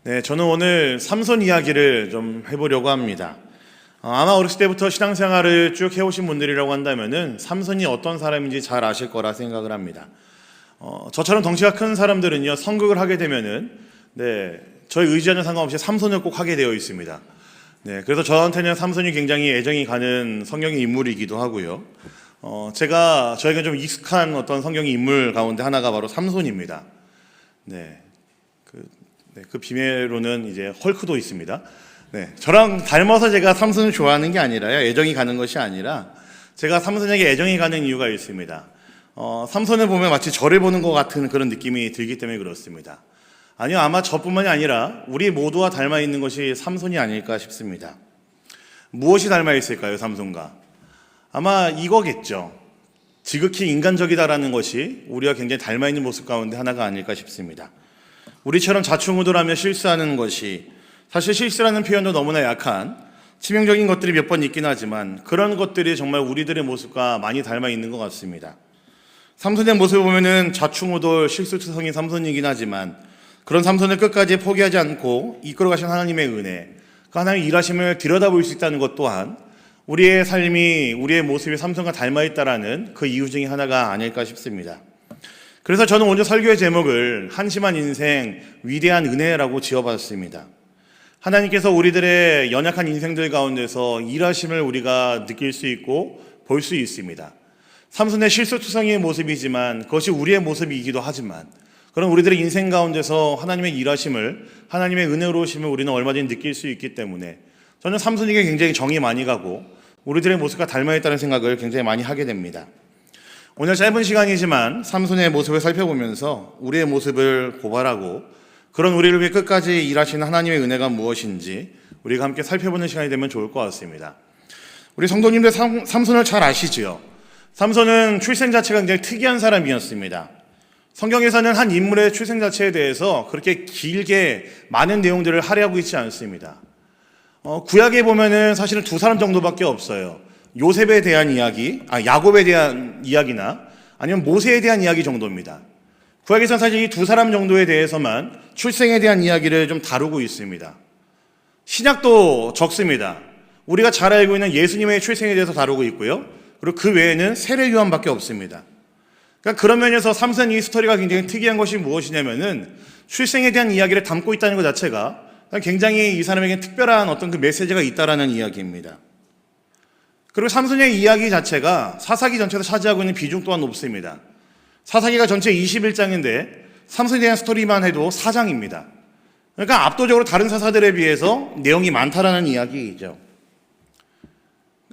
네, 저는 오늘 삼손 이야기를 좀 해보려고 합니다. 아마 어렸을 때부터 신앙생활을 쭉 해오신 분들이라고 한다면은 삼손이 어떤 사람인지 잘 아실 거라 생각을 합니다. 저처럼 덩치가 큰 사람들은요, 성극을 하게 되면은, 저희 의지와는 상관없이 삼손을 꼭 하게 되어 있습니다. 그래서 저한테는 삼손이 굉장히 애정이 가는 성경의 인물이기도 하고요. 저에게 좀 익숙한 어떤 성경의 인물 가운데 하나가 바로 삼손입니다. 그 비매로는 이제 헐크도 있습니다. 저랑 닮아서 제가 삼손을 좋아하는 게 아니라요, 애정이 가는 것이 아니라 제가 삼손에게 애정이 가는 이유가 있습니다. 삼손을 보면 마치 저를 보는 것 같은 그런 느낌이 들기 때문에 그렇습니다. 아니요, 아마 저뿐만이 아니라 우리 모두와 닮아 있는 것이 삼손이 아닐까 싶습니다. 무엇이 닮아 있을까요, 삼손과? 아마 이거겠죠. 지극히 인간적이다라는 것이 우리가 굉장히 닮아 있는 모습 가운데 하나가 아닐까 싶습니다. 우리처럼 자충우돌하며 실수하는 것이, 사실 실수라는 표현도 너무나 약한 치명적인 것들이 몇 번 있긴 하지만 그런 것들이 정말 우리들의 모습과 많이 닮아 있는 것 같습니다. 삼손의 모습을 보면은 자충우돌 실수투성인 삼손이긴 하지만 그런 삼손을 끝까지 포기하지 않고 이끌어가신 하나님의 은혜, 그 하나님의 일하심을 들여다볼 수 있다는 것 또한 우리의 삶이, 우리의 모습이 삼손과 닮아 있다라는 그 이유 중에 하나가 아닐까 싶습니다. 그래서 저는 오늘 설교의 제목을 한심한 인생, 위대한 은혜라고 지어봤습니다. 하나님께서 우리들의 연약한 인생들 가운데서 일하심을 우리가 느낄 수 있고 볼 수 있습니다. 삼손의 실수투성이의 모습이지만 그것이 우리의 모습이기도 하지만 그런 우리들의 인생 가운데서 하나님의 일하심을, 하나님의 은혜로우심을 우리는 얼마든지 느낄 수 있기 때문에 저는 삼손에게 굉장히 정이 많이 가고 우리들의 모습과 닮아 있다는 생각을 굉장히 많이 하게 됩니다. 오늘 짧은 시간이지만 삼손의 모습을 살펴보면서 우리의 모습을 고발하고 그런 우리를 위해 끝까지 일하시는 하나님의 은혜가 무엇인지 우리가 함께 살펴보는 시간이 되면 좋을 것 같습니다. 우리 성도님들 삼손을 잘 아시지요? 삼손은 출생 자체가 굉장히 특이한 사람이었습니다. 성경에서는 한 인물의 출생 자체에 대해서 그렇게 길게 많은 내용들을 할애하고 있지 않습니다. 구약에 보면은 사실은 두 사람 정도밖에 없어요. 요셉에 대한 이야기, 야곱에 대한 이야기나 아니면 모세에 대한 이야기 정도입니다. 구약에서는 사실 이 두 사람 정도에 대해서만 출생에 대한 이야기를 좀 다루고 있습니다. 신약도 적습니다. 우리가 잘 알고 있는 예수님의 출생에 대해서 다루고 있고요. 그리고 그 외에는 세례 요한밖에 없습니다. 그러니까 그런 면에서 삼손 이 스토리가 굉장히 특이한 것이 무엇이냐면은 출생에 대한 이야기를 담고 있다는 것 자체가 굉장히 이 사람에게 특별한 어떤 그 메시지가 있다라는 이야기입니다. 그리고 삼손의 이야기 자체가 사사기 전체에서 차지하고 있는 비중 또한 높습니다. 사사기가 전체 21장인데 삼손에 대한 스토리만 해도 4장입니다. 그러니까 압도적으로 다른 사사들에 비해서 내용이 많다라는 이야기이죠.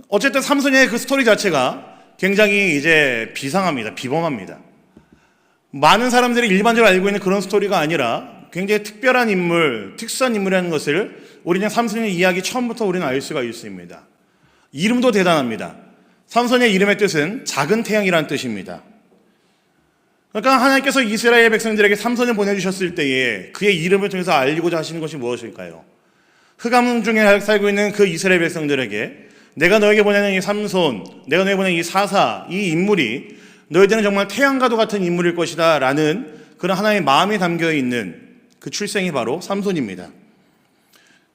어쨌든 삼손의 그 스토리 자체가 굉장히 이제 비상합니다. 비범합니다. 많은 사람들이 일반적으로 알고 있는 그런 스토리가 아니라 굉장히 특별한 인물, 특수한 인물이라는 것을 우리는 삼손의 이야기 처음부터 우리는 알 수가 있습니다. 이름도 대단합니다. 삼손의 이름의 뜻은 작은 태양이라는 뜻입니다. 그러니까 하나님께서 이스라엘 백성들에게 삼손을 보내주셨을 때에 그의 이름을 통해서 알리고자 하시는 것이 무엇일까요? 흑암 중에 살고 있는 그 이스라엘 백성들에게 내가 너에게 보내는 이 삼손, 내가 너에게 보내는 이 사사, 이 인물이 너희들은 정말 태양과도 같은 인물일 것이다 라는 그런 하나님의 마음이 담겨있는 그 출생이 바로 삼손입니다.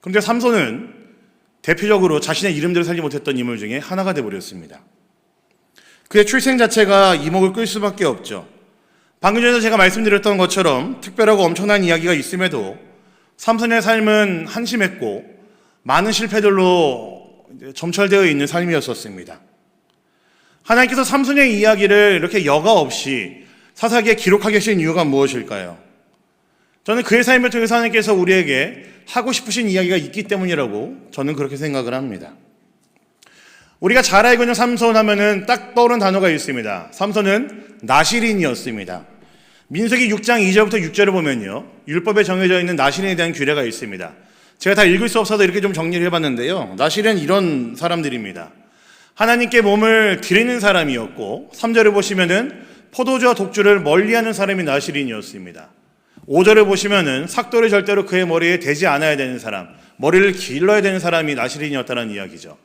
그런데 삼손은 대표적으로 자신의 이름대로 살지 못했던 인물 중에 하나가 되어버렸습니다. 그의 출생 자체가 이목을 끌 수밖에 없죠. 방금 전에 제가 말씀드렸던 것처럼 특별하고 엄청난 이야기가 있음에도 삼손의 삶은 한심했고 많은 실패들로 점철되어 있는 삶이었었습니다. 하나님께서 삼손의 이야기를 이렇게 여과 없이 사사기에 기록하게 하신 이유가 무엇일까요? 저는 그의 삶을 통해서 하나님께서 우리에게 하고 싶으신 이야기가 있기 때문이라고 저는 그렇게 생각을 합니다. 우리가 잘 알고 있는 삼손 하면은 딱 떠오르는 단어가 있습니다. 삼손은 나실인이었습니다. 민수기 6장 2절부터 6절을 보면요, 율법에 정해져 있는 나실인에 대한 규례가 있습니다. 제가 다 읽을 수 없어서 이렇게 좀 정리를 해봤는데요, 나실은 이런 사람들입니다. 하나님께 몸을 드리는 사람이었고, 3절을 보시면은 포도주와 독주를 멀리하는 사람이 나실인이었습니다. 5절을 보시면은 삭도를 절대로 그의 머리에 대지 않아야 되는 사람, 머리를 길러야 되는 사람이 나실인이었다는 이야기죠.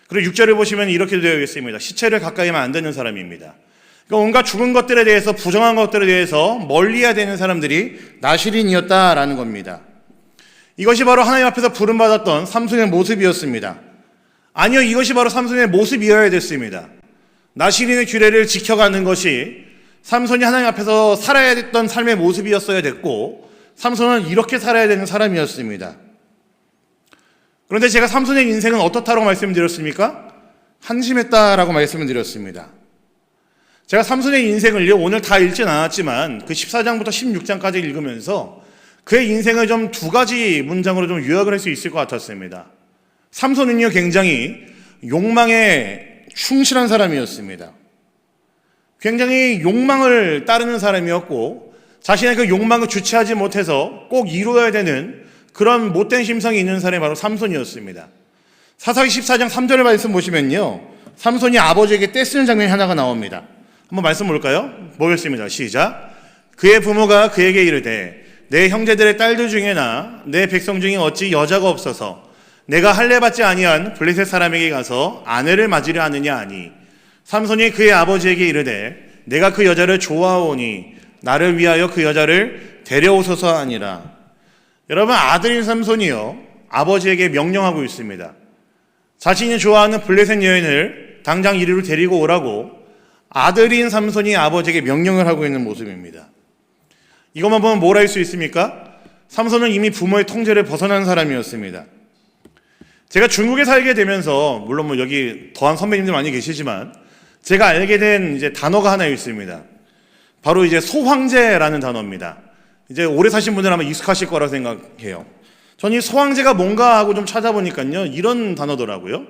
그리고 6절을 보시면 이렇게 되어 있습니다. 시체를 가까이 하면 안 되는 사람입니다. 그러니까 온갖 죽은 것들에 대해서, 부정한 것들에 대해서 멀리해야 되는 사람들이 나실인이었다라는 겁니다. 이것이 바로 하나님 앞에서 부름받았던 삼손의 모습이었습니다. 아니요, 이것이 바로 삼손의 모습이어야 됐습니다. 나시린의 규례를 지켜가는 것이 삼손이 하나님 앞에서 살아야 됐던 삶의 모습이었어야 됐고, 삼손은 이렇게 살아야 되는 사람이었습니다. 그런데 제가 삼손의 인생은 어떻다고 말씀드렸습니까? 한심했다라고 말씀을 드렸습니다. 제가 삼손의 인생을요, 오늘 다 읽진 않았지만 그 14장부터 16장까지 읽으면서 그의 인생을 좀 두 가지 문장으로 좀 요약을 할 수 있을 것 같았습니다. 삼손은요, 굉장히 욕망에 충실한 사람이었습니다. 굉장히 욕망을 따르는 사람이었고, 자신의 그 욕망을 주체하지 못해서 꼭 이루어야 되는 그런 못된 심성이 있는 사람이 바로 삼손이었습니다. 사사기 14장 3절의 말씀 보시면요, 삼손이 아버지에게 떼쓰는 장면이 하나가 나옵니다. 한번 말씀 볼까요? 보겠습니다. 시작. 그의 부모가 그에게 이르되 내 형제들의 딸들 중에나 내 백성 중에 어찌 여자가 없어서 내가 할례 받지 아니한 블레셋 사람에게 가서 아내를 맞으려 하느냐 하니, 삼손이 그의 아버지에게 이르되 내가 그 여자를 좋아하오니 나를 위하여 그 여자를 데려오소서 하니라. 여러분, 아들인 삼손이요, 아버지에게 명령하고 있습니다. 자신이 좋아하는 블레셋 여인을 당장 이리로 데리고 오라고 아들인 삼손이 아버지에게 명령을 하고 있는 모습입니다. 이것만 보면 뭘 알 수 있습니까? 삼손은 이미 부모의 통제를 벗어난 사람이었습니다. 제가 중국에 살게 되면서, 물론 뭐 여기 더한 선배님들 많이 계시지만, 제가 알게 된 이제 단어가 하나 있습니다. 바로 이제 소황제라는 단어입니다. 이제 오래 사신 분들 아마 익숙하실 거라 생각해요. 저는 이 소황제가 뭔가 하고 좀 찾아보니까요, 이런 단어더라고요.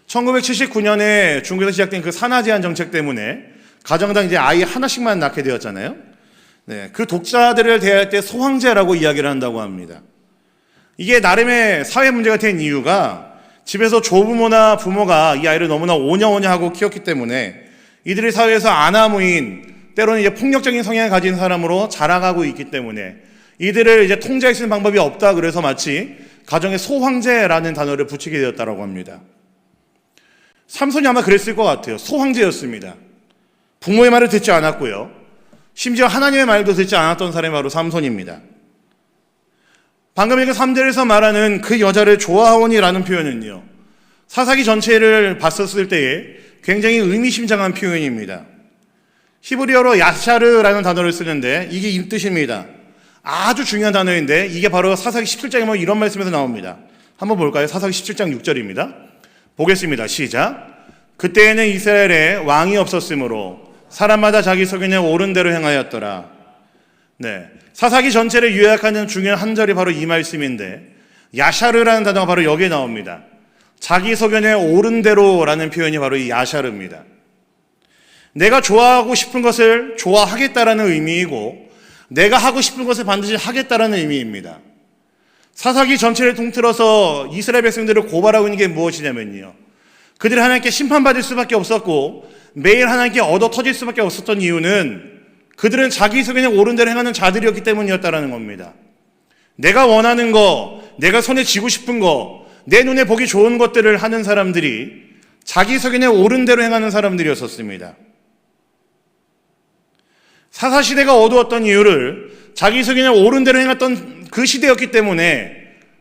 1979년에 중국에서 시작된 그 산하 제한 정책 때문에 가정당 이제 아이 하나씩만 낳게 되었잖아요. 네, 그 독자들을 대할 때 소황제라고 이야기를 한다고 합니다. 이게 나름의 사회 문제가 된 이유가, 집에서 조부모나 부모가 이 아이를 너무나 오냐오냐 하고 키웠기 때문에 이들이 사회에서 아나무인, 때로는 이제 폭력적인 성향을 가진 사람으로 자라가고 있기 때문에 이들을 이제 통제할 수 있는 방법이 없다, 그래서 마치 가정에 소황제라는 단어를 붙이게 되었다고 합니다. 삼손이 아마 그랬을 것 같아요. 소황제였습니다. 부모의 말을 듣지 않았고요, 심지어 하나님의 말도 듣지 않았던 사람이 바로 삼손입니다. 방금 읽은 3절에서 말하는 그 여자를 좋아하오니라는 표현은요, 사사기 전체를 봤었을 때에 굉장히 의미심장한 표현입니다. 히브리어로 야샤르라는 단어를 쓰는데 이게 이 뜻입니다. 아주 중요한 단어인데 이게 바로 사사기 17장에 보면 이런 말씀에서 나옵니다. 한번 볼까요? 사사기 17장 6절입니다. 보겠습니다. 시작. 그때에는 이스라엘에 왕이 없었으므로 사람마다 자기 소견에 옳은 대로 행하였더라. 네, 사사기 전체를 요약하는 중요한 한 절이 바로 이 말씀인데, 야샤르라는 단어가 바로 여기에 나옵니다. 자기 소견에 옳은 대로라는 표현이 바로 이 야샤르입니다. 내가 좋아하고 싶은 것을 좋아하겠다라는 의미이고, 내가 하고 싶은 것을 반드시 하겠다라는 의미입니다. 사사기 전체를 통틀어서 이스라엘 백성들을 고발하고 있는 게 무엇이냐면요, 그들이 하나님께 심판받을 수밖에 없었고 매일 하나님께 얻어 터질 수밖에 없었던 이유는 그들은 자기 소견에 옳은 대로 행하는 자들이었기 때문이었다는 겁니다. 내가 원하는 거, 내가 손에 쥐고 싶은 거, 내 눈에 보기 좋은 것들을 하는 사람들이 자기 소견에 옳은 대로 행하는 사람들이었었습니다. 사사시대가 어두웠던 이유를 자기 소견에 옳은 대로 행했던 그 시대였기 때문에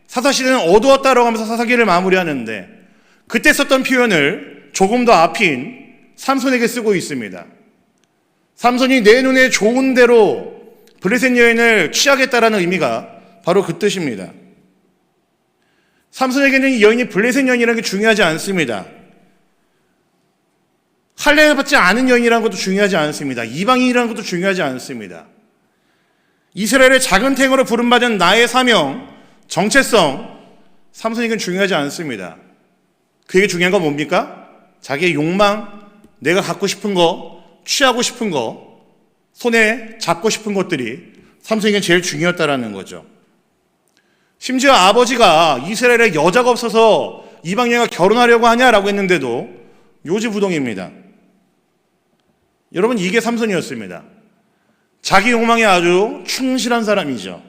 사사시대는 어두웠다라고 하면서 사사기를 마무리하는데, 그때 썼던 표현을 조금 더 앞인 삼손에게 쓰고 있습니다. 삼손이 내 눈에 좋은 대로 블레셋 여인을 취하겠다라는 의미가 바로 그 뜻입니다. 삼손에게는 이 여인이 블레셋 여인이라는 게 중요하지 않습니다. 할례를 받지 않은 여인이라는 것도 중요하지 않습니다. 이방인이라는 것도 중요하지 않습니다. 이스라엘의 작은 탱으로 부름받은 나의 사명, 정체성, 삼손에게는 중요하지 않습니다. 그게 중요한 건 뭡니까? 자기의 욕망, 내가 갖고 싶은 거, 취하고 싶은 거, 손에 잡고 싶은 것들이 삼손에게는 제일 중요했다라는 거죠. 심지어 아버지가 이스라엘에 여자가 없어서 이방인과 결혼하려고 하냐라고 했는데도 요지부동입니다. 여러분, 이게 삼손이었습니다. 자기 욕망에 아주 충실한 사람이죠.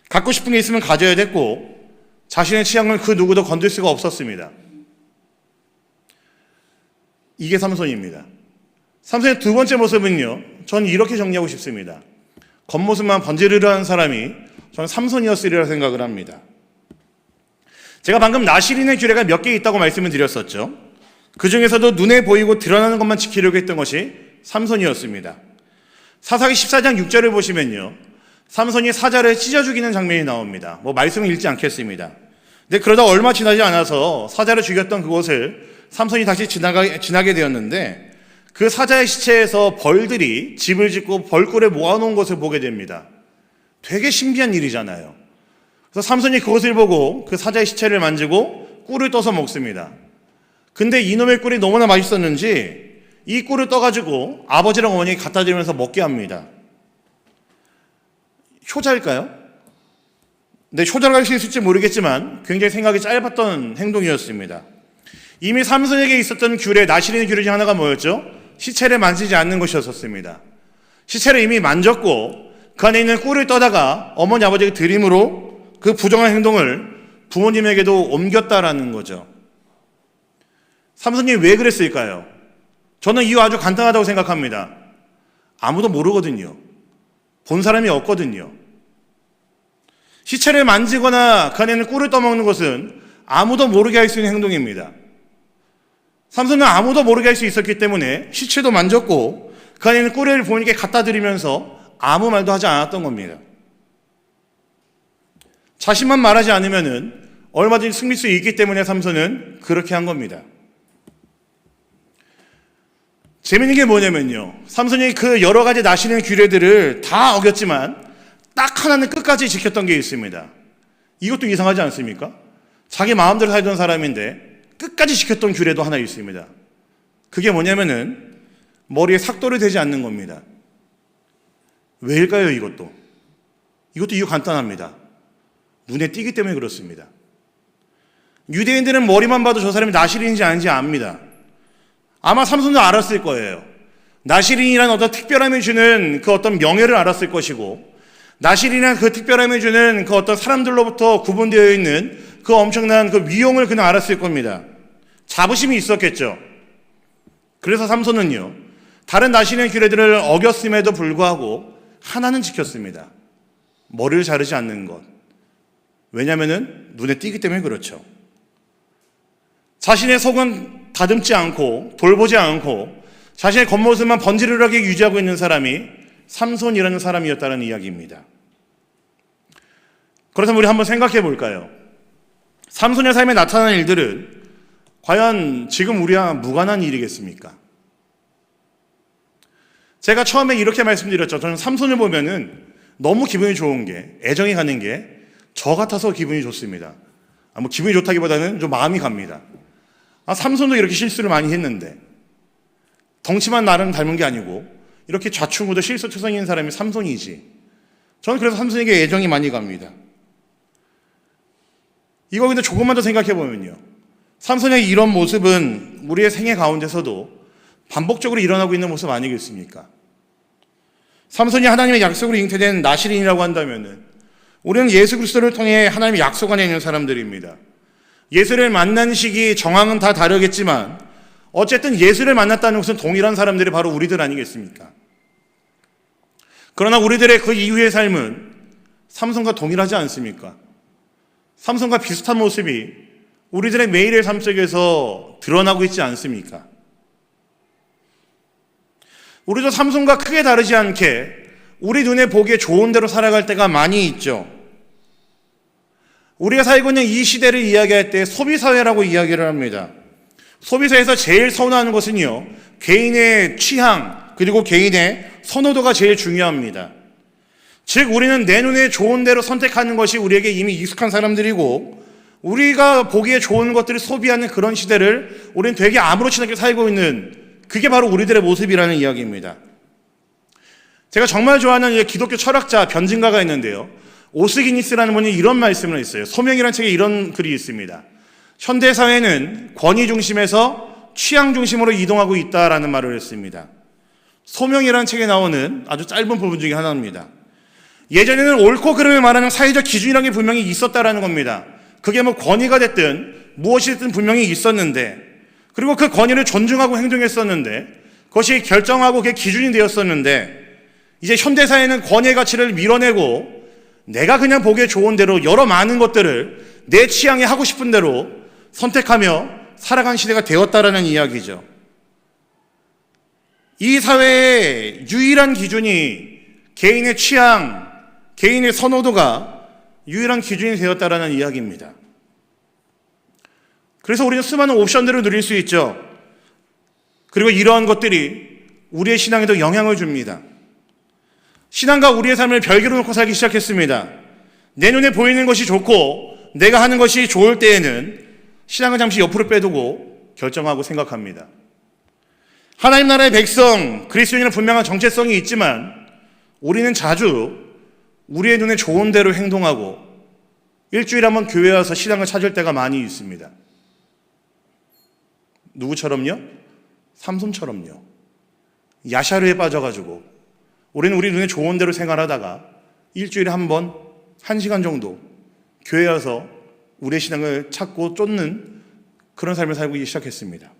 갖고 싶은 게 있으면 가져야 됐고 자신의 취향을 그 누구도 건들 수가 없었습니다. 이게 삼손입니다. 삼손의 두 번째 모습은요, 전 이렇게 정리하고 싶습니다. 겉모습만 번지르르한 사람이 저는 삼손이었으리라 생각을 합니다. 제가 방금 나시린의 규례가 몇 개 있다고 말씀을 드렸었죠. 그 중에서도 눈에 보이고 드러나는 것만 지키려고 했던 것이 삼손이었습니다. 사사기 14장 6절을 보시면요, 삼손이 사자를 찢어 죽이는 장면이 나옵니다. 말씀을 읽지 않겠습니다. 근데 그러다 얼마 지나지 않아서 사자를 죽였던 그곳을 삼손이 다시 지나게 되었는데, 그 사자의 시체에서 벌들이 집을 짓고 벌꿀에 모아놓은 것을 보게 됩니다. 되게 신비한 일이잖아요. 그래서 삼손이 그것을 보고 그 사자의 시체를 만지고 꿀을 떠서 먹습니다. 근데 이놈의 꿀이 너무나 맛있었는지 이 꿀을 떠가지고 아버지랑 어머니에게 갖다 드리면서 먹게 합니다. 효자일까요? 네, 효자라고 할 수 있을지 모르겠지만 굉장히 생각이 짧았던 행동이었습니다. 이미 삼손에게 있었던 규례, 나시린의 규례 중 하나가 뭐였죠? 시체를 만지지 않는 것이었습니다. 시체를 이미 만졌고 그 안에 있는 꿀을 떠다가 어머니 아버지에게 드림으로 그 부정한 행동을 부모님에게도 옮겼다라는 거죠. 삼손이 왜 그랬을까요? 저는 이유 아주 간단하다고 생각합니다. 아무도 모르거든요. 본 사람이 없거든요. 시체를 만지거나 그 안에는 꿀을 떠먹는 것은 아무도 모르게 할 수 있는 행동입니다. 삼손은 아무도 모르게 할 수 있었기 때문에 시체도 만졌고 그 안에는 꿀을 부모님께 갖다 드리면서 아무 말도 하지 않았던 겁니다. 자신만 말하지 않으면 얼마든지 승릴 수 있기 때문에 삼손은 그렇게 한 겁니다. 재밌는 게 뭐냐면요, 삼손이 그 여러 가지 나시린 규례들을 다 어겼지만 딱 하나는 끝까지 지켰던 게 있습니다. 이것도 이상하지 않습니까? 자기 마음대로 살던 사람인데 끝까지 지켰던 규례도 하나 있습니다. 그게 뭐냐면은 머리에 삭도를 대지 않는 겁니다. 왜일까요, 이것도? 이것도 이유 간단합니다. 눈에 띄기 때문에 그렇습니다. 유대인들은 머리만 봐도 저 사람이 나시린인지 아닌지 압니다. 아마 삼손도 알았을 거예요. 나시린이라는 어떤 특별함이 주는 그 어떤 명예를 알았을 것이고, 나시린이라는 그 특별함이 주는 그 어떤 사람들로부터 구분되어 있는 그 엄청난 그 위용을 그는 알았을 겁니다. 자부심이 있었겠죠. 그래서 삼손은요, 다른 나시린의 규례들을 어겼음에도 불구하고 하나는 지켰습니다. 머리를 자르지 않는 것. 왜냐하면 눈에 띄기 때문에 그렇죠. 자신의 속은 다듬지 않고 돌보지 않고 자신의 겉모습만 번지르르하게 유지하고 있는 사람이 삼손이라는 사람이었다는 이야기입니다. 그렇다면 우리 한번 생각해 볼까요? 삼손의 삶에 나타나는 일들은 과연 지금 우리와 무관한 일이겠습니까? 제가 처음에 이렇게 말씀드렸죠. 저는 삼손을 보면은 너무 기분이 좋은 게, 애정이 가는 게 저 같아서 기분이 좋습니다. 기분이 좋다기보다는 좀 마음이 갑니다. 삼손도 이렇게 실수를 많이 했는데 덩치만 나름 닮은 게 아니고 이렇게 좌충우돌 실수투성이인 사람이 삼손이지. 저는 그래서 삼손에게 애정이 많이 갑니다. 이거 근데 조금만 더 생각해 보면요, 삼손의 이런 모습은 우리의 생애 가운데서도 반복적으로 일어나고 있는 모습 아니겠습니까? 삼손이 하나님의 약속으로 잉태된 나시린이라고 한다면은 우리는 예수 그리스도를 통해 하나님의 약속 안에 있는 사람들입니다. 예수를 만난 시기, 정황은 다 다르겠지만 어쨌든 예수를 만났다는 것은 동일한 사람들이 바로 우리들 아니겠습니까? 그러나 우리들의 그 이후의 삶은 삼손과 동일하지 않습니까? 삼손과 비슷한 모습이 우리들의 매일의 삶 속에서 드러나고 있지 않습니까? 우리도 삼손과 크게 다르지 않게 우리 눈에 보기에 좋은 대로 살아갈 때가 많이 있죠. 우리가 살고 있는 이 시대를 이야기할 때 소비사회라고 이야기를 합니다. 소비사회에서 제일 선호하는 것은요, 개인의 취향 그리고 개인의 선호도가 제일 중요합니다. 즉 우리는 내 눈에 좋은 대로 선택하는 것이 우리에게 이미 익숙한 사람들이고, 우리가 보기에 좋은 것들을 소비하는 그런 시대를 우리는 되게 아무렇지 않게 살고 있는, 그게 바로 우리들의 모습이라는 이야기입니다. 제가 정말 좋아하는 기독교 철학자 변증가가 있는데요, 오스기니스라는 분이 이런 말씀을 했어요. 소명이라는 책에 이런 글이 있습니다. 현대사회는 권위 중심에서 취향 중심으로 이동하고 있다라는 말을 했습니다. 소명이라는 책에 나오는 아주 짧은 부분 중에 하나입니다. 예전에는 옳고 그름을 말하는 사회적 기준이라는 게 분명히 있었다라는 겁니다. 그게 권위가 됐든 무엇이 됐든 분명히 있었는데, 그리고 그 권위를 존중하고 행동했었는데, 그것이 결정하고 그게 기준이 되었었는데, 이제 현대사회는 권위의 가치를 밀어내고 내가 그냥 보기에 좋은 대로 여러 많은 것들을 내 취향에 하고 싶은 대로 선택하며 살아간 시대가 되었다라는 이야기죠. 이 사회의 유일한 기준이 개인의 취향, 개인의 선호도가 유일한 기준이 되었다라는 이야기입니다. 그래서 우리는 수많은 옵션들을 누릴 수 있죠. 그리고 이러한 것들이 우리의 신앙에도 영향을 줍니다. 신앙과 우리의 삶을 별개로 놓고 살기 시작했습니다. 내 눈에 보이는 것이 좋고 내가 하는 것이 좋을 때에는 신앙을 잠시 옆으로 빼두고 결정하고 생각합니다. 하나님 나라의 백성, 그리스도인은 분명한 정체성이 있지만 우리는 자주 우리의 눈에 좋은 대로 행동하고 일주일에 한번 교회 와서 신앙을 찾을 때가 많이 있습니다. 누구처럼요? 삼손처럼요. 야샤르에 빠져가지고 우리는 우리 눈에 좋은 대로 생활하다가 일주일에 한 번, 1시간 정도 교회에 와서 우리의 신앙을 찾고 쫓는 그런 삶을 살고 시작했습니다.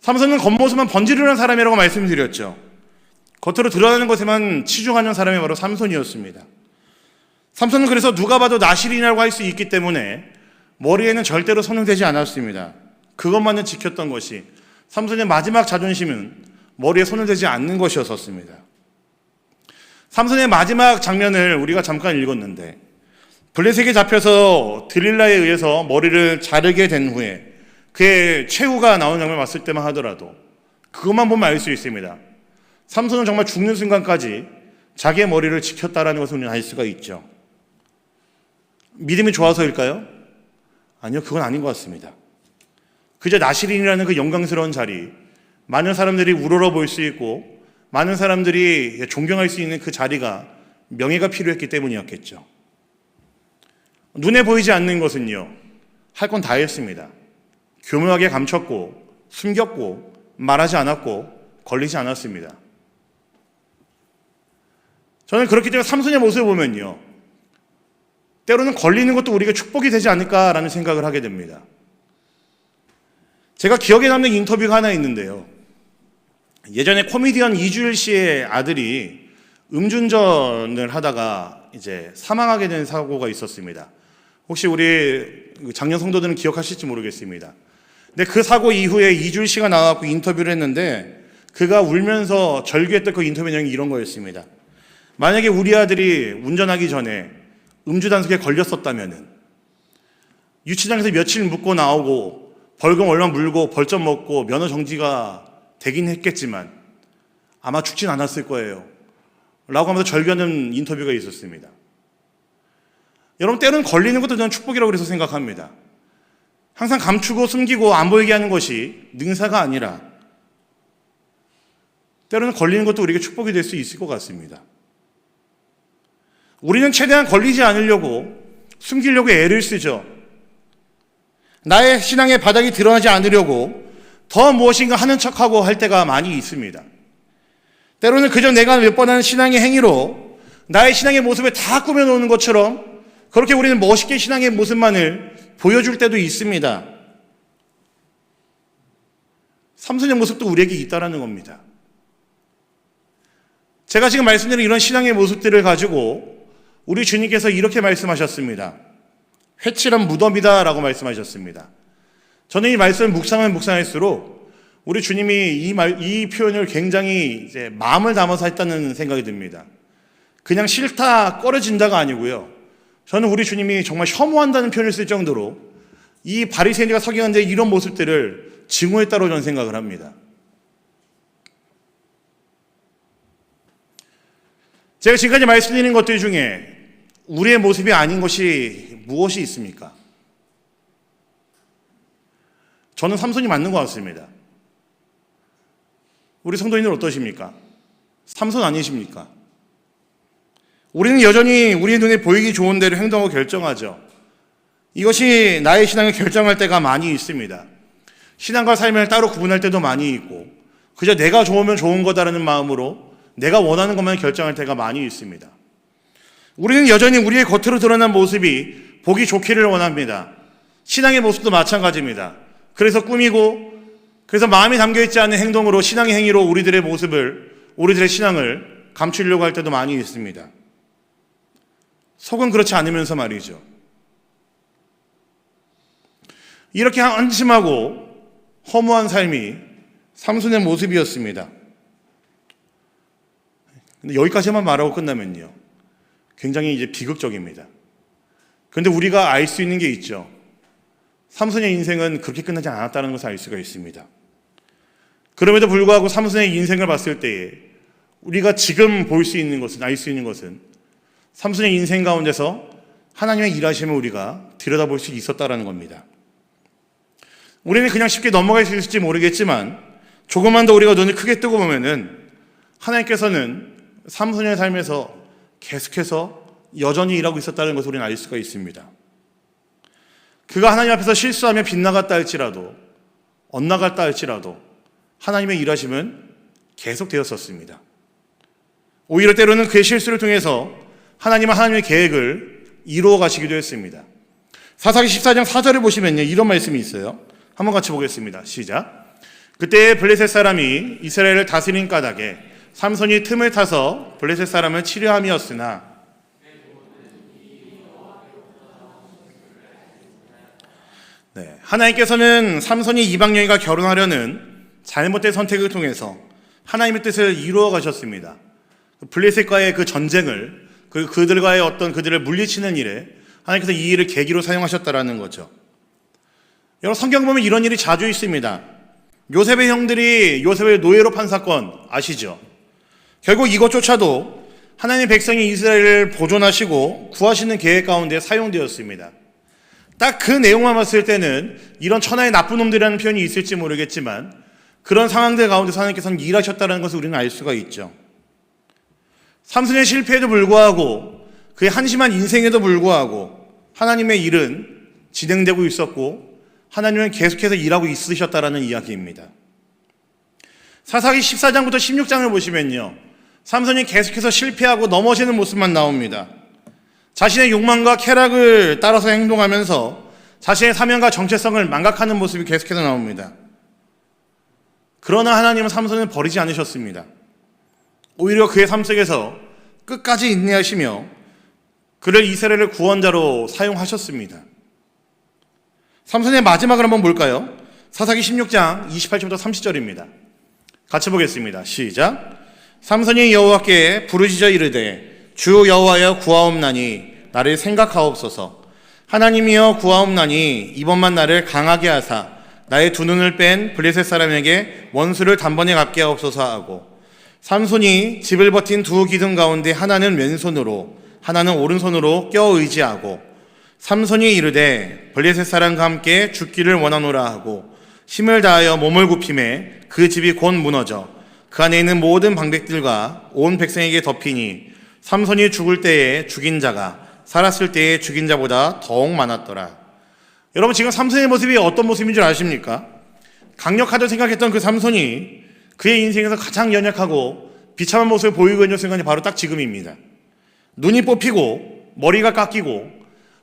삼손은 겉모습만 번지르르한 사람이라고 말씀드렸죠. 겉으로 드러나는 것에만 치중하는 사람이 바로 삼손이었습니다. 삼손은 그래서 누가 봐도 나실인이라고 할 수 있기 때문에 머리에는 절대로 손을 대지 않았습니다. 그것만은 지켰던 것이 삼손의 마지막 자존심은 머리에 손을 대지 않는 것이었습니다. 삼손의 마지막 장면을 우리가 잠깐 읽었는데 블레셋에게 잡혀서 들릴라에 의해서 머리를 자르게 된 후에 그의 최후가 나오는 장면을 봤을 때만 하더라도 그것만 보면 알 수 있습니다. 삼손은 정말 죽는 순간까지 자기의 머리를 지켰다라는 것을 우리는 알 수가 있죠. 믿음이 좋아서일까요? 아니요, 그건 아닌 것 같습니다. 그저 나실인이라는 그 영광스러운 자리, 많은 사람들이 우러러 볼 수 있고 많은 사람들이 존경할 수 있는 그 자리가 명예가 필요했기 때문이었겠죠. 눈에 보이지 않는 것은요, 할 건 다 했습니다. 교묘하게 감췄고 숨겼고 말하지 않았고 걸리지 않았습니다. 저는 그렇기 때문에 삼손의 모습을 보면요, 때로는 걸리는 것도 우리에게 축복이 되지 않을까라는 생각을 하게 됩니다. 제가 기억에 남는 인터뷰가 하나 있는데요. 예전에 코미디언 이주일 씨의 아들이 음주운전을 하다가 이제 사망하게 된 사고가 있었습니다. 혹시 우리 작년 성도들은 기억하실지 모르겠습니다. 근데 그 사고 이후에 이주일 씨가 나와서 인터뷰를 했는데 그가 울면서 절규했던 그 인터뷰 내용이 이런 거였습니다. 만약에 우리 아들이 운전하기 전에 음주 단속에 걸렸었다면은 유치장에서 며칠 묵고 나오고 벌금 얼마 물고 벌점 먹고 면허 정지가 되긴 했겠지만 아마 죽진 않았을 거예요 라고 하면서 절규하는 인터뷰가 있었습니다. 여러분, 때로는 걸리는 것도 저는 축복이라고 그래서 생각합니다. 항상 감추고 숨기고 안 보이게 하는 것이 능사가 아니라 때로는 걸리는 것도 우리에게 축복이 될 수 있을 것 같습니다. 우리는 최대한 걸리지 않으려고 숨기려고 애를 쓰죠. 나의 신앙의 바닥이 드러나지 않으려고 더 무엇인가 하는 척하고 할 때가 많이 있습니다. 때로는 그저 내가 몇 번 하는 신앙의 행위로 나의 신앙의 모습을 다 꾸며놓는 것처럼 그렇게 우리는 멋있게 신앙의 모습만을 보여줄 때도 있습니다. 삼손의 모습도 우리에게 있다라는 겁니다. 제가 지금 말씀드린 이런 신앙의 모습들을 가지고 우리 주님께서 이렇게 말씀하셨습니다. 회칠한 무덤이다 라고 말씀하셨습니다. 저는 이 말씀을 묵상할수록 우리 주님이 이 표현을 굉장히 이제 마음을 담아서 했다는 생각이 듭니다. 그냥 싫다 꺼려진다가 아니고요. 저는 우리 주님이 정말 혐오한다는 표현을 쓸 정도로 이 바리새인들과 서기관들의 이런 모습들을 증오했다고 저는 생각을 합니다. 제가 지금까지 말씀드린 것들 중에 우리의 모습이 아닌 것이 무엇이 있습니까? 저는 삼손이 맞는 것 같습니다. 우리 성도님들 어떠십니까? 삼손 아니십니까? 우리는 여전히 우리의 눈에 보이기 좋은 대로 행동하고 결정하죠. 이것이 나의 신앙을 결정할 때가 많이 있습니다. 신앙과 삶을 따로 구분할 때도 많이 있고 그저 내가 좋으면 좋은 거다라는 마음으로 내가 원하는 것만 결정할 때가 많이 있습니다. 우리는 여전히 우리의 겉으로 드러난 모습이 보기 좋기를 원합니다. 신앙의 모습도 마찬가지입니다. 그래서 꾸미고 그래서 마음이 담겨있지 않은 행동으로 신앙의 행위로 우리들의 모습을 우리들의 신앙을 감추려고 할 때도 많이 있습니다. 속은 그렇지 않으면서 말이죠. 이렇게 한심하고 허무한 삶이 삼손의 모습이었습니다. 근데 여기까지만 말하고 끝나면요, 굉장히 이제 비극적입니다. 그런데 우리가 알 수 있는 게 있죠. 삼손의 인생은 그렇게 끝나지 않았다는 것을 알 수가 있습니다. 그럼에도 불구하고 삼손의 인생을 봤을 때에 우리가 지금 볼 수 있는 것은, 알 수 있는 것은 삼손의 인생 가운데서 하나님의 일하심을 우리가 들여다볼 수 있었다는 겁니다. 우리는 그냥 쉽게 넘어갈 수 있을지 모르겠지만 조금만 더 우리가 눈을 크게 뜨고 보면은 하나님께서는 삼손의 삶에서 계속해서 여전히 일하고 있었다는 것을 우리는 알 수가 있습니다. 그가 하나님 앞에서 실수하며 빗나갔다 할지라도, 엇나갔다 할지라도 하나님의 일하심은 계속되었었습니다. 오히려 때로는 그의 실수를 통해서 하나님은 하나님의 계획을 이루어 가시기도 했습니다. 사사기 14장 4절을 보시면요, 이런 말씀이 있어요. 한번 같이 보겠습니다. 시작. 그때 블레셋 사람이 이스라엘을 다스린 까닭에 삼손이 틈을 타서 블레셋 사람을 치료함이었으나, 하나님께서는 삼손이 이방 여인과 결혼하려는 잘못된 선택을 통해서 하나님의 뜻을 이루어 가셨습니다. 블레셋과의 그 전쟁을, 그들과의 어떤 그들을 물리치는 일에 하나님께서 이 일을 계기로 사용하셨다라는 거죠. 여러분, 성경 보면 이런 일이 자주 있습니다. 요셉의 형들이 요셉을 노예로 판 사건 아시죠? 결국 이것조차도 하나님의 백성이 이스라엘을 보존하시고 구하시는 계획 가운데 사용되었습니다. 딱 그 내용만 봤을 때는 이런 천하의 나쁜 놈들이라는 표현이 있을지 모르겠지만 그런 상황들 가운데서 하나님께서는 일하셨다는 것을 우리는 알 수가 있죠. 삼손의 실패에도 불구하고, 그의 한심한 인생에도 불구하고 하나님의 일은 진행되고 있었고 하나님은 계속해서 일하고 있으셨다라는 이야기입니다. 사사기 14장부터 16장을 보시면요, 삼손이 계속해서 실패하고 넘어지는 모습만 나옵니다. 자신의 욕망과 쾌락을 따라서 행동하면서 자신의 사명과 정체성을 망각하는 모습이 계속해서 나옵니다. 그러나 하나님은 삼손을 버리지 않으셨습니다. 오히려 그의 삶 속에서 끝까지 인내하시며 그를 이스라엘의 구원자로 사용하셨습니다. 삼손의 마지막을 한번 볼까요? 사사기 16장 28절부터 30절입니다. 같이 보겠습니다. 시작. 삼손이 여호와께 부르짖어 이르되 주 여호와여 구하옵나니 나를 생각하옵소서. 하나님이여 구하옵나니 이번만 나를 강하게 하사 나의 두 눈을 뺀 블레셋 사람에게 원수를 단번에 갚게 하옵소서 하고, 삼손이 집을 버틴 두 기둥 가운데 하나는 왼손으로 하나는 오른손으로 껴 의지하고, 삼손이 이르되 블레셋 사람과 함께 죽기를 원하노라 하고 힘을 다하여 몸을 굽히매 그 집이 곧 무너져 그 안에 있는 모든 방백들과 온 백성에게 덮이니 삼손이 죽을 때에 죽인 자가 살았을 때에 죽인 자보다 더욱 많았더라. 여러분, 지금 삼손의 모습이 어떤 모습인 줄 아십니까? 강력하다고 생각했던 그 삼손이 그의 인생에서 가장 연약하고 비참한 모습을 보이고 있는 순간이 바로 딱 지금입니다. 눈이 뽑히고 머리가 깎이고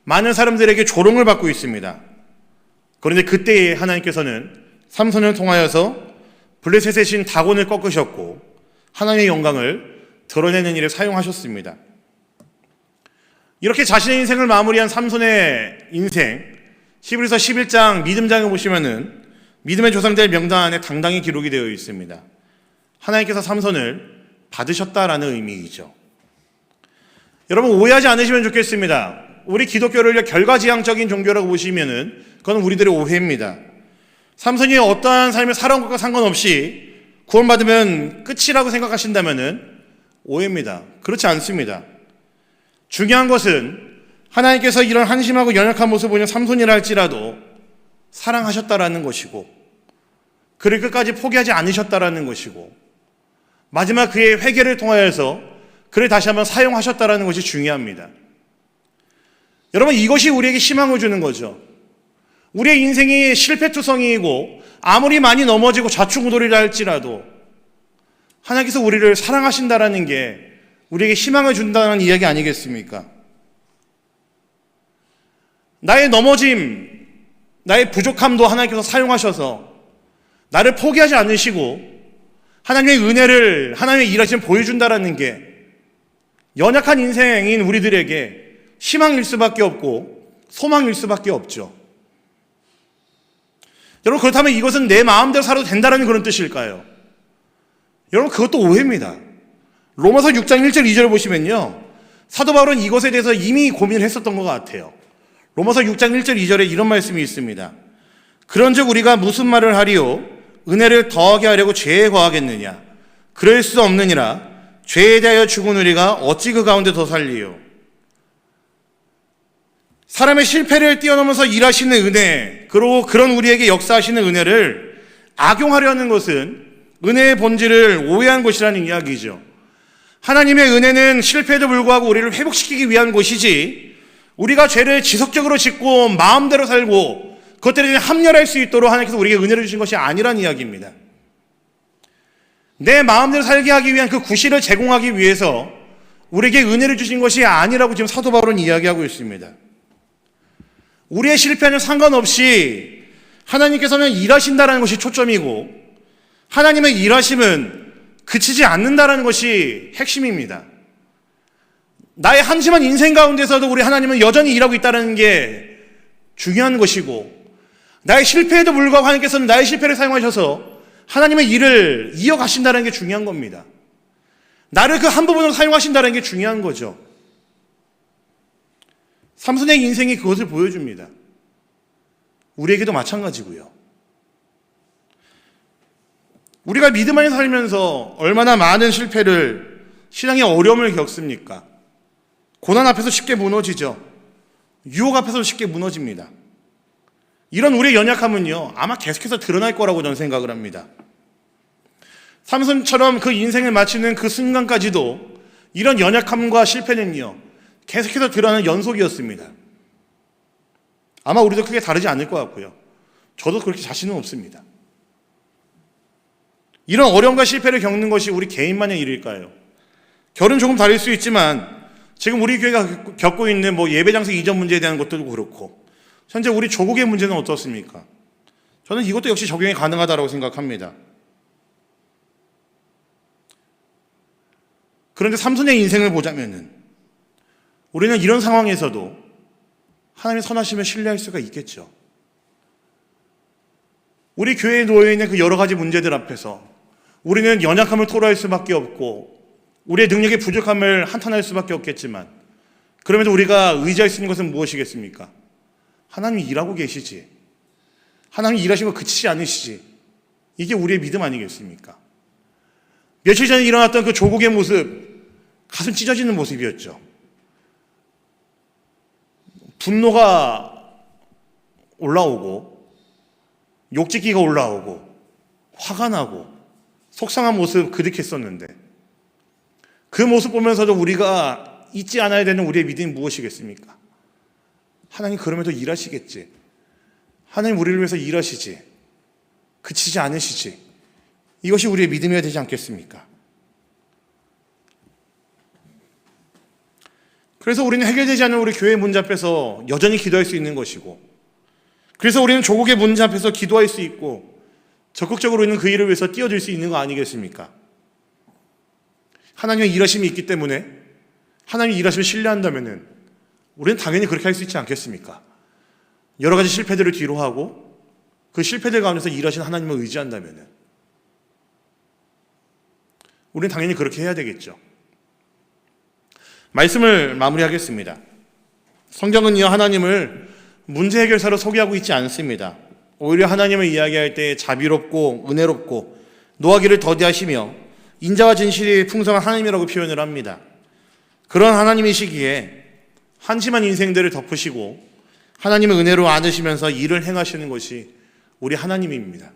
많은 사람들에게 조롱을 받고 있습니다. 그런데 그때에 하나님께서는 삼손을 통하여서 블레셋의 신 다곤을 꺾으셨고 하나님의 영광을 드러내는 일에 사용하셨습니다. 이렇게 자신의 인생을 마무리한 삼손의 인생, 히브리서 11장 믿음장에 보시면은 믿음의 조상들 명단 안에 당당히 기록이 되어 있습니다. 하나님께서 삼손을 받으셨다라는 의미이죠. 여러분, 오해하지 않으시면 좋겠습니다. 우리 기독교를 결과지향적인 종교라고 보시면은 그건 우리들의 오해입니다. 삼손이 어떠한 삶을 살아온 것과 상관없이 구원받으면 끝이라고 생각하신다면은 오해입니다. 그렇지 않습니다. 중요한 것은 하나님께서 이런 한심하고 연약한 모습을 보이는 삼손이라 할지라도 사랑하셨다라는 것이고 그를 끝까지 포기하지 않으셨다라는 것이고 마지막 그의 회개를 통하여서 그를 다시 한번 사용하셨다라는 것이 중요합니다. 여러분, 이것이 우리에게 희망을 주는 거죠. 우리의 인생이 실패투성이이고 아무리 많이 넘어지고 좌충우돌이라 할지라도 하나님께서 우리를 사랑하신다라는 게 우리에게 희망을 준다는 이야기 아니겠습니까? 나의 넘어짐, 나의 부족함도 하나님께서 사용하셔서 나를 포기하지 않으시고 하나님의 은혜를, 하나님의 일하심을 보여준다라는 게 연약한 인생인 우리들에게 희망일 수밖에 없고 소망일 수밖에 없죠. 여러분, 그렇다면 이것은 내 마음대로 살아도 된다는 그런 뜻일까요? 여러분, 그것도 오해입니다. 로마서 6장 1절 2절 보시면요, 사도 바울은 이것에 대해서 이미 고민을 했었던 것 같아요. 로마서 6장 1절 2절에 이런 말씀이 있습니다. 그런즉 우리가 무슨 말을 하리요? 은혜를 더하게 하려고 죄에 거하겠느냐? 그럴 수 없느니라. 죄에 대하여 죽은 우리가 어찌 그 가운데 더 살리요? 사람의 실패를 뛰어넘어서 일하시는 은혜, 그리고 그런 우리에게 역사하시는 은혜를 악용하려는 것은 은혜의 본질을 오해한 것이라는 이야기죠. 하나님의 은혜는 실패에도 불구하고 우리를 회복시키기 위한 것이지, 우리가 죄를 지속적으로 짓고 마음대로 살고 그것들에 합렬할 수 있도록 하나님께서 우리에게 은혜를 주신 것이 아니란 이야기입니다. 내 마음대로 살게 하기 위한 그 구실을 제공하기 위해서 우리에게 은혜를 주신 것이 아니라고 지금 사도 바울은 이야기하고 있습니다. 우리의 실패는 상관없이 하나님께서는 일하신다는 것이 초점이고, 하나님의 일하심은 그치지 않는다는 것이 핵심입니다. 나의 한심한 인생 가운데서도 우리 하나님은 여전히 일하고 있다는 게 중요한 것이고, 나의 실패에도 불구하고 하나님께서는 나의 실패를 사용하셔서 하나님의 일을 이어가신다는 게 중요한 겁니다. 나를 그 한 부분으로 사용하신다는 게 중요한 거죠. 삼손의 인생이 그것을 보여줍니다. 우리에게도 마찬가지고요. 우리가 믿음 안에 살면서 얼마나 많은 실패를, 신앙의 어려움을 겪습니까? 고난 앞에서 쉽게 무너지죠. 유혹 앞에서 쉽게 무너집니다. 이런 우리의 연약함은요, 아마 계속해서 드러날 거라고 저는 생각을 합니다. 삼손처럼 그 인생을 마치는 그 순간까지도 이런 연약함과 실패는요, 계속해서 드러나는 연속이었습니다. 아마 우리도 크게 다르지 않을 것 같고요. 저도 그렇게 자신은 없습니다. 이런 어려움과 실패를 겪는 것이 우리 개인만의 일일까요? 결은 조금 다를 수 있지만 지금 우리 교회가 겪고 있는 예배 장소 이전 문제에 대한 것도 그렇고, 현재 우리 조국의 문제는 어떻습니까? 저는 이것도 역시 적용이 가능하다고 생각합니다. 그런데 삼손의 인생을 보자면은 우리는 이런 상황에서도 하나님의 선하심을 신뢰할 수가 있겠죠. 우리 교회에 놓여있는 그 여러 가지 문제들 앞에서 우리는 연약함을 토로할 수밖에 없고 우리의 능력의 부족함을 한탄할 수밖에 없겠지만, 그럼에도 우리가 의지할 수 있는 것은 무엇이겠습니까? 하나님이 일하고 계시지, 하나님이 일하신 거 그치지 않으시지, 이게 우리의 믿음 아니겠습니까? 며칠 전에 일어났던 그 조국의 모습, 가슴 찢어지는 모습이었죠. 분노가 올라오고 욕짓기가 올라오고 화가 나고 속상한 모습 그득했었는데, 그 모습 보면서도 우리가 잊지 않아야 되는 우리의 믿음이 무엇이겠습니까? 하나님 그럼에도 일하시겠지, 하나님 우리를 위해서 일하시지, 그치지 않으시지, 이것이 우리의 믿음이어야 되지 않겠습니까? 그래서 우리는 해결되지 않는 우리 교회의 문제 앞에서 여전히 기도할 수 있는 것이고, 그래서 우리는 조국의 문제 앞에서 기도할 수 있고 적극적으로 있는 그 일을 위해서 뛰어들 수 있는 거 아니겠습니까? 하나님의 일하심이 있기 때문에, 하나님의 일하심을 신뢰한다면 우리는 당연히 그렇게 할 수 있지 않겠습니까? 여러 가지 실패들을 뒤로 하고 그 실패들 가운데서 일하신 하나님을 의지한다면 우리는 당연히 그렇게 해야 되겠죠. 말씀을 마무리하겠습니다. 성경은요, 하나님을 문제 해결사로 소개하고 있지 않습니다. 오히려 하나님을 이야기할 때 자비롭고 은혜롭고 노하기를 더디하시며 인자와 진실이 풍성한 하나님이라고 표현을 합니다. 그런 하나님이시기에 한심한 인생들을 덮으시고 하나님의 은혜로 안으시면서 일을 행하시는 것이 우리 하나님입니다.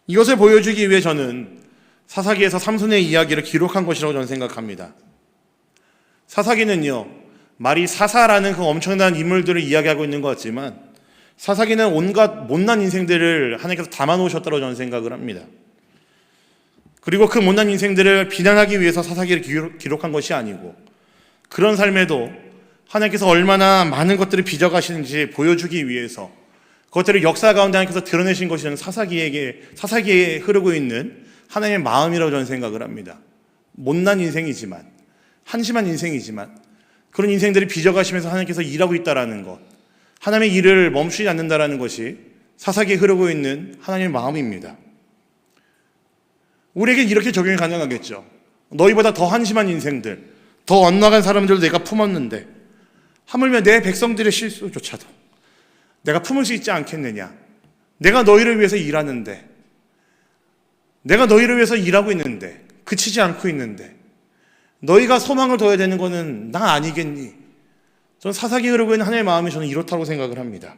이것을 보여주기 위해 저는 사사기에서 삼손의 이야기를 기록한 것이라고 저는 생각합니다. 사사기는요, 말이 사사라는 그 엄청난 인물들을 이야기하고 있는 것 같지만 사사기는 온갖 못난 인생들을 하나님께서 담아놓으셨다고 저는 생각을 합니다. 그리고 그 못난 인생들을 비난하기 위해서 사사기를 기록한 것이 아니고, 그런 삶에도 하나님께서 얼마나 많은 것들을 빚어가시는지 보여주기 위해서 그것들을 역사 가운데 하나님께서 드러내신 것이 저는 사사기에 흐르고 있는 하나님의 마음이라고 저는 생각을 합니다. 못난 인생이지만, 한심한 인생이지만 그런 인생들이 빚어가시면서 하나님께서 일하고 있다라는 것, 하나님의 일을 멈추지 않는다라는 것이 사사기에 흐르고 있는 하나님의 마음입니다. 우리에게 이렇게 적용이 가능하겠죠. 너희보다 더 한심한 인생들, 더 엇나간 사람들을 내가 품었는데 하물며 내 백성들의 실수조차도 내가 품을 수 있지 않겠느냐. 내가 너희를 위해서 일하는데, 내가 너희를 위해서 일하고 있는데, 그치지 않고 있는데 너희가 소망을 둬야 되는 것은 나 아니겠니? 저는 사사기에 흐르고 있는 하나님의 마음이 저는 이렇다고 생각을 합니다.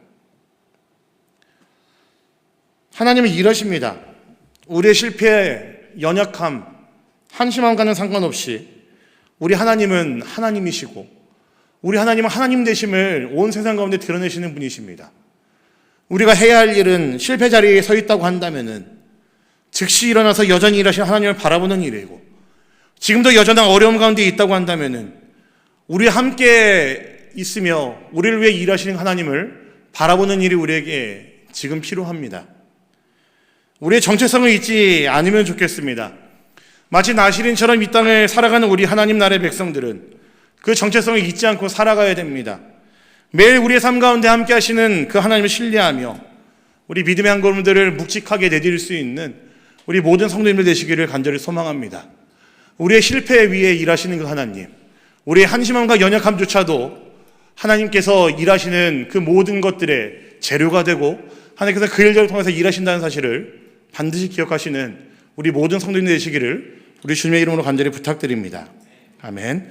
하나님은 일하십니다. 우리의 실패, 연약함, 한심함과는 상관없이 우리 하나님은 하나님이시고 우리 하나님은 하나님 되심을 온 세상 가운데 드러내시는 분이십니다. 우리가 해야 할 일은 실패 자리에 서 있다고 한다면은 즉시 일어나서 여전히 일하시는 하나님을 바라보는 일이고, 지금도 여전한 어려움 가운데 있다고 한다면은 우리 함께 있으며 우리를 위해 일하시는 하나님을 바라보는 일이 우리에게 지금 필요합니다. 우리의 정체성을 잊지 않으면 좋겠습니다. 마치 나시린처럼 이 땅을 살아가는 우리 하나님 나라의 백성들은 그 정체성을 잊지 않고 살아가야 됩니다. 매일 우리의 삶 가운데 함께 하시는 그 하나님을 신뢰하며 우리 믿음의 한 걸음들을 묵직하게 내디딜 수 있는 우리 모든 성도님들 되시기를 간절히 소망합니다. 우리의 실패 위에 일하시는 그 하나님, 우리의 한심함과 연약함조차도 하나님께서 일하시는 그 모든 것들의 재료가 되고 하나님께서 그 일들을 통해서 일하신다는 사실을 반드시 기억하시는 우리 모든 성도님들 되시기를 우리 주님의 이름으로 간절히 부탁드립니다. 아멘.